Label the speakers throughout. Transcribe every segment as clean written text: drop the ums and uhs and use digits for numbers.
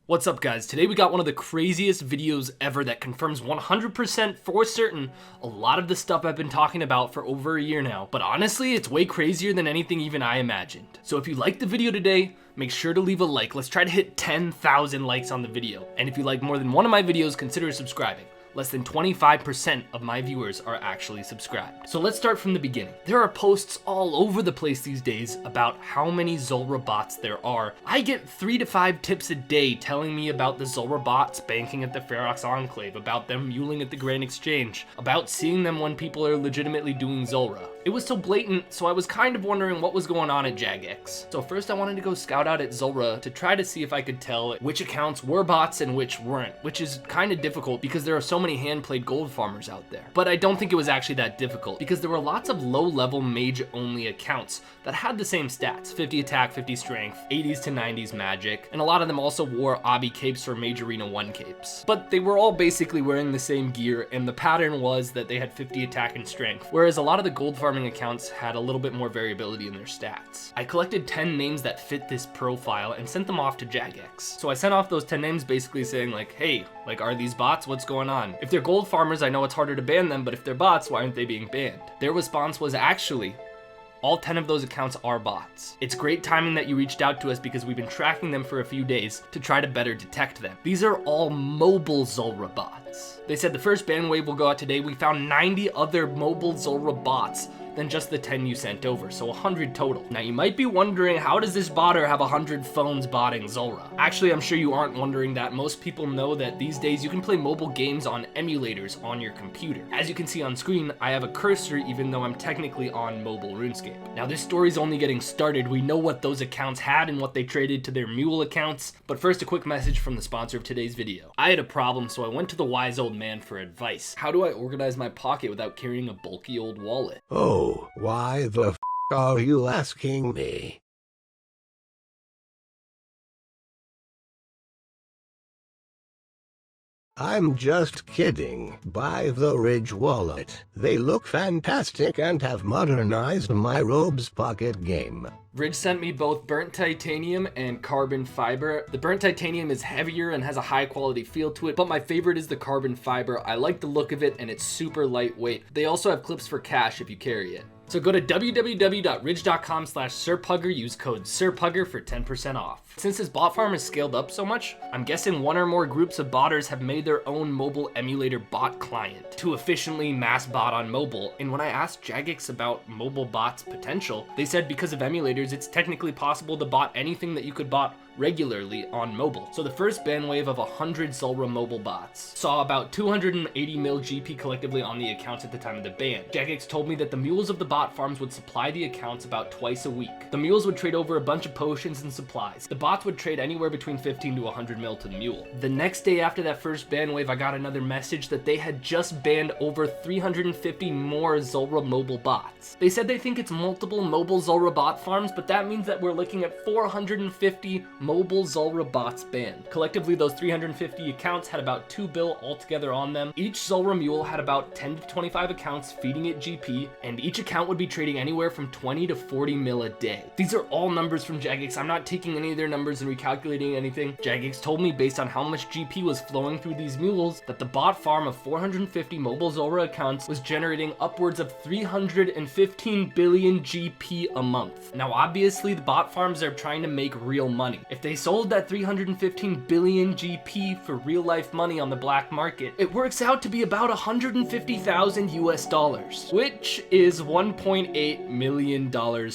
Speaker 1: What's up guys, today we got one of the craziest videos ever that confirms 100% for certain a lot of the stuff I've been talking about for over a year now, but honestly it's way crazier than anything even I imagined. So if you liked the video today, make sure to leave a like. Let's try to hit 10,000 likes on the video, and if you like more than one of my videos, consider subscribing. Less than 25% of my viewers are actually subscribed. So let's start from the beginning. There are posts all over the place these days about how many Zulrah bots there are. I get 3 to 5 tips a day telling me about the Zulrah bots banking at the Varrock Enclave, about them muling at the Grand Exchange, about seeing them when people are legitimately doing Zulrah. It was so blatant, so I was kind of wondering what was going on at Jagex. So first I wanted to go scout out at Zulrah to try to see if I could tell which accounts were bots and which weren't, which is kind of difficult because there are so many hand-played gold farmers out there. But I don't think it was actually that difficult because there were lots of low-level mage-only accounts that had the same stats, 50 attack, 50 strength, 80s to 90s magic, and a lot of them also wore obby capes or Mage Arena 1 capes. But they were all basically wearing the same gear, and the pattern was that they had 50 attack and strength, whereas a lot of the gold farming accounts had a little bit more variability in their stats. I collected 10 names that fit this profile and sent them off to Jagex. So I sent off those 10 names basically saying like, hey, like, are these bots? What's going on? If they're gold farmers, I know it's harder to ban them, but if they're bots, why aren't they being banned? Their response was actually, all 10 of those accounts are bots. It's great timing that you reached out to us because we've been tracking them for a few days to try to better detect them. These are all mobile Zulrah bots. They said the first ban wave will go out today. We found 90 other mobile Zulrah bots than just the 10 you sent over, so 100 total. Now you might be wondering, how does this botter have 100 phones botting Zulrah? Actually, I'm sure you aren't wondering that. Most people know that these days you can play mobile games on emulators on your computer. As you can see on screen, I have a cursor even though I'm technically on mobile Runescape. Now this story's only getting started. We know what those accounts had and what they traded to their mule accounts, but first a quick message from the sponsor of today's video. I had a problem, so I went to the wise old man for advice. How do I organize my pocket without carrying a bulky old wallet?
Speaker 2: Oh, why the f are you asking me? I'm just kidding. Buy the Ridge wallet. They look fantastic and have modernized my Robes pocket game.
Speaker 1: Ridge sent me both burnt titanium and carbon fiber. The burnt titanium is heavier and has a high quality feel to it, but my favorite is the carbon fiber. I like the look of it and it's super lightweight. They also have clips for cash if you carry it. So go to www.ridge.com/sirpugger, use code sirpugger for 10% off. Since this bot farm has scaled up so much, I'm guessing one or more groups of botters have made their own mobile emulator bot client to efficiently mass bot on mobile. And when I asked Jagex about mobile bots potential, they said because of emulators, it's technically possible to bot anything that you could bot regularly on mobile. So the first ban wave of 100 Zulrah mobile bots saw about 280 mil GP collectively on the accounts at the time of the ban. Jagex told me that the mules of the bot farms would supply the accounts about twice a week. The mules would trade over a bunch of potions and supplies. The bots would trade anywhere between 15 to 100 mil to the mule. The next day after that first ban wave, I got another message that they had just banned over 350 more Zulrah mobile bots. They said they think it's multiple mobile Zulrah bot farms, but that means that we're looking at 450 mobile Zulrah bots banned. Collectively, those 350 accounts had about 2 bill altogether on them. Each Zulrah mule had about 10 to 25 accounts feeding it GP, and each account would be trading anywhere from 20 to 40 mil a day. These are all numbers from Jagex. I'm not taking any of their numbers and recalculating anything. Jagex told me based on how much GP was flowing through these mules that the bot farm of 450 mobile Zulrah accounts was generating upwards of 315 billion GP a month. Now obviously the bot farms are trying to make real money. If they sold that 315 billion GP for real life money on the black market, it works out to be about 150,000 US dollars, which is $1.8 million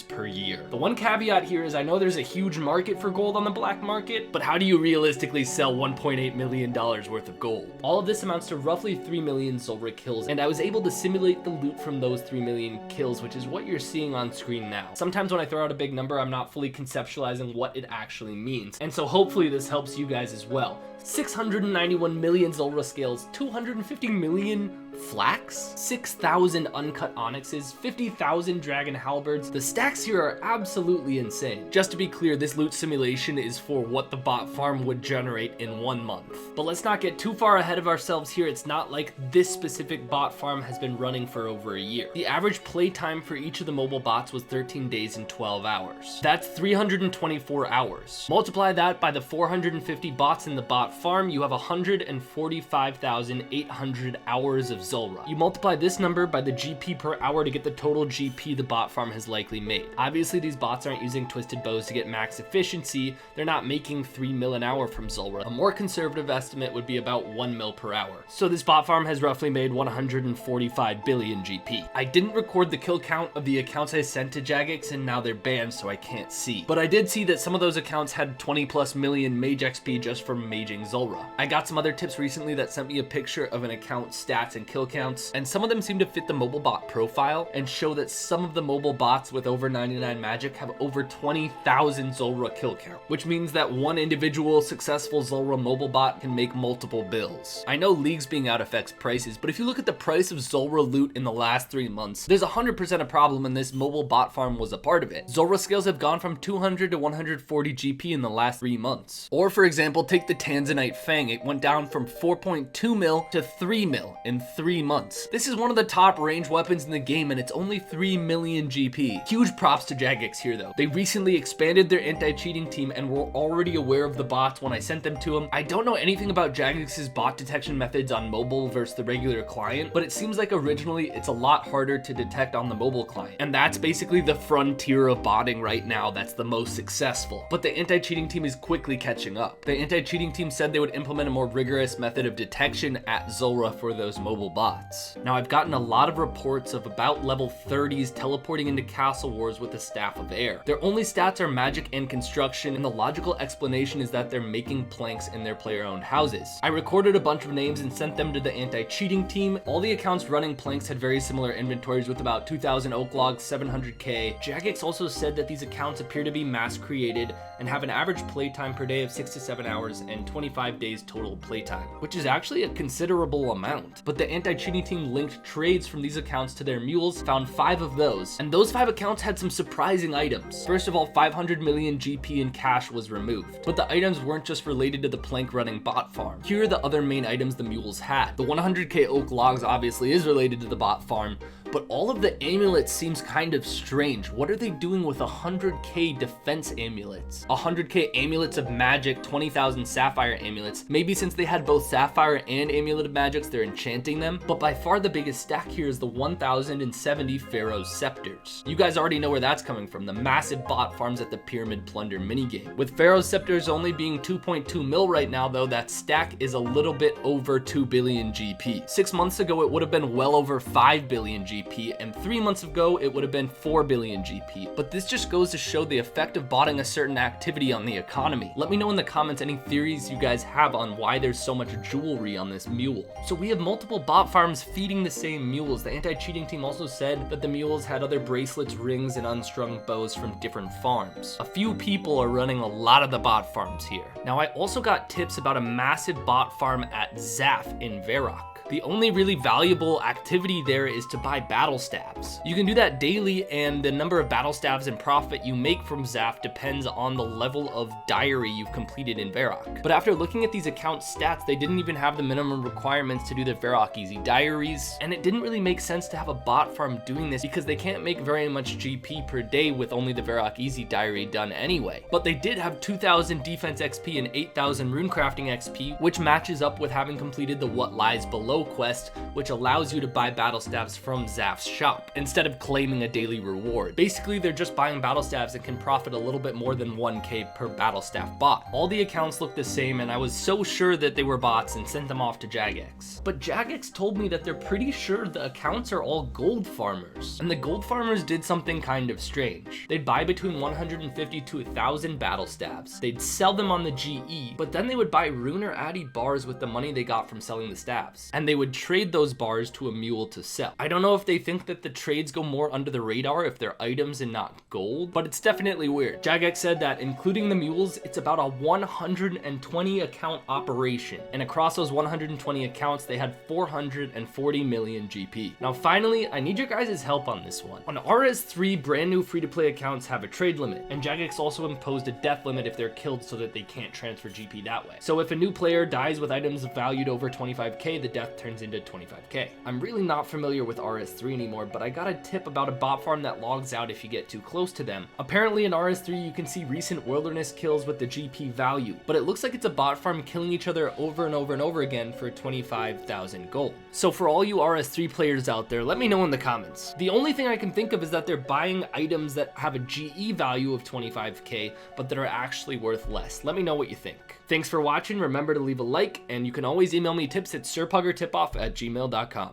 Speaker 1: per year. The one caveat here is I know there's a huge market for gold on the black market, but how do you realistically sell $1.8 million worth of gold? All of this amounts to roughly 3 million Zulrah kills, and I was able to simulate the loot from those 3 million kills, which is what you're seeing on screen now. Sometimes when I throw out a big number, I'm not fully conceptualizing what it actually means, and so hopefully this helps you guys as well. 691 million Zulrah scales, 250 million flax, 6,000 uncut onyxes, 50,000 dragon halberds. The stacks here are absolutely insane. Just to be clear, this loot simulation is for what the bot farm would generate in 1 month. But let's not get too far ahead of ourselves here. It's not like this specific bot farm has been running for over a year. The average play time for each of the mobile bots was 13 days and 12 hours. That's 324 hours. Multiply that by the 450 bots in the bot farm, you have 145,800 hours of Zulrah. You multiply this number by the GP per hour to get the total GP the bot farm has likely made. Obviously, these bots aren't using twisted bows to get max efficiency. They're not making 3 mil an hour from Zulrah. A more conservative estimate would be about 1 mil per hour. So this bot farm has roughly made 145 billion GP. I didn't record the kill count of the accounts I sent to Jagex, and now they're banned, so I can't see. But I did see that some of those accounts had 20+ million mage XP just from maging Zulrah. I got some other tips recently that sent me a picture of an account stats and kill counts, and some of them seem to fit the mobile bot profile and show that some of the mobile bots with over 99 magic have over 20,000 Zulrah kill count, which means that one individual successful Zulrah mobile bot can make multiple bills. I know leagues being out affects prices, but if you look at the price of Zulrah loot in the last 3 months, there's 100% a problem, and this mobile bot farm was a part of it. Zulrah scales have gone from 200 to 140 GP in the last 3 months. Or for example, take the Tanzanite Fang. It went down from 4.2 mil to 3 mil in 3 months. This is one of the top range weapons in the game, and it's only 3 million GP. Huge props to Jagex here though. They recently expanded their anti-cheating team and were already aware of the bots when I sent them to them. I don't know anything about Jagex's bot detection methods on mobile versus the regular client, but it seems like originally it's a lot harder to detect on the mobile client. And that's basically the frontier of botting right now that's the most successful. But the anti-cheating team is quickly catching up. The anti-cheating team said they would implement a more rigorous method of detection at Zulrah for those mobile bots. Now I've gotten a lot of reports of about level 30s teleporting into Castle Wars with the Staff of Air. Their only stats are magic and construction, and the logical explanation is that they're making planks in their player-owned houses. I recorded a bunch of names and sent them to the anti-cheating team. All the accounts running planks had very similar inventories with about 2,000 oak logs, 700k. Jagex also said that these accounts appear to be mass created and have an average playtime per day of 6 to 7 hours and 25 days total playtime, which is actually a considerable amount. But the anti-cheating team linked trades from these accounts to their mules, found 5 of those, and those 5 accounts had some surprising items. First of all, 500 million GP in cash was removed, but the items weren't just related to the plank running bot farm. Here are the other main items the mules had. The 100k oak logs obviously is related to the bot farm, but all of the amulets seems kind of strange. What are they doing with 100k defense amulets? 100k amulets of magic, 20,000 sapphire amulets. Maybe since they had both sapphire and amulet of magics, they're enchanting them. But by far the biggest stack here is the 1,070 Pharaoh's Scepters. You guys already know where that's coming from, the massive bot farms at the Pyramid Plunder minigame. With Pharaoh's Scepters only being 2.2 mil right now though, that stack is a little bit over 2 billion GP. 6 months ago it would have been well over 5 billion GP, and 3 months ago it would have been 4 billion GP. But this just goes to show the effect of botting a certain activity on the economy. Let me know in the comments any theories you guys have on why there's so much jewelry on this mule. So we have multiple bot farms feeding the same mules. The anti-cheating team also said that the mules had other bracelets, rings, and unstrung bows from different farms. A few people are running a lot of the bot farms here. Now I also got tips about a massive bot farm at Zaf in Varrock. The only really valuable activity there is to buy battle staves. You can do that daily, and the number of battle staves and profit you make from Zaf depends on the level of diary you've completed in Varrock. But after looking at these account stats, they didn't even have the minimum requirements to do the Varrock easy diaries, and it didn't really make sense to have a bot farm doing this because they can't make very much GP per day with only the Varrock easy diary done anyway. But they did have 2,000 defense XP and 8,000 runecrafting XP, which matches up with having completed the What Lies Below quest, which allows you to buy battle staves from Zaf's shop instead of claiming a daily reward. Basically, they're just buying battle staves and can profit a little bit more than 1k per battle staff bought. All the accounts look the same, and I was so sure that they were bots and sent them off to Jagex. But Jagex told me that they're pretty sure the accounts are all gold farmers, and the gold farmers did something kind of strange. They'd buy between 150 to 1,000 battle staves. They'd sell them on the GE, but then they would buy rune or addy bars with the money they got from selling the staves. And they would trade those bars to a mule to sell. I don't know if they think that the trades go more under the radar if they're items and not gold, but it's definitely weird. Jagex said that including the mules, it's about a 120 account operation, and across those 120 accounts, they had 440 million GP. Now finally, I need your guys' help on this one. On RS3, brand new free-to-play accounts have a trade limit, and Jagex also imposed a death limit if they're killed so that they can't transfer GP that way. So if a new player dies with items valued over 25k, the death turns into 25k. I'm really not familiar with RS3 anymore, but I got a tip about a bot farm that logs out if you get too close to them. Apparently in RS3 you can see recent wilderness kills with the GP value, but it looks like it's a bot farm killing each other over and over and over again for 25,000 gold. So for all you RS3 players out there, let me know in the comments. The only thing I can think of is that they're buying items that have a GE value of 25k, but that are actually worth less. Let me know what you think. Thanks for watching. Remember to leave a like, and you can always email me tips at sirpuggertipoff@gmail.com.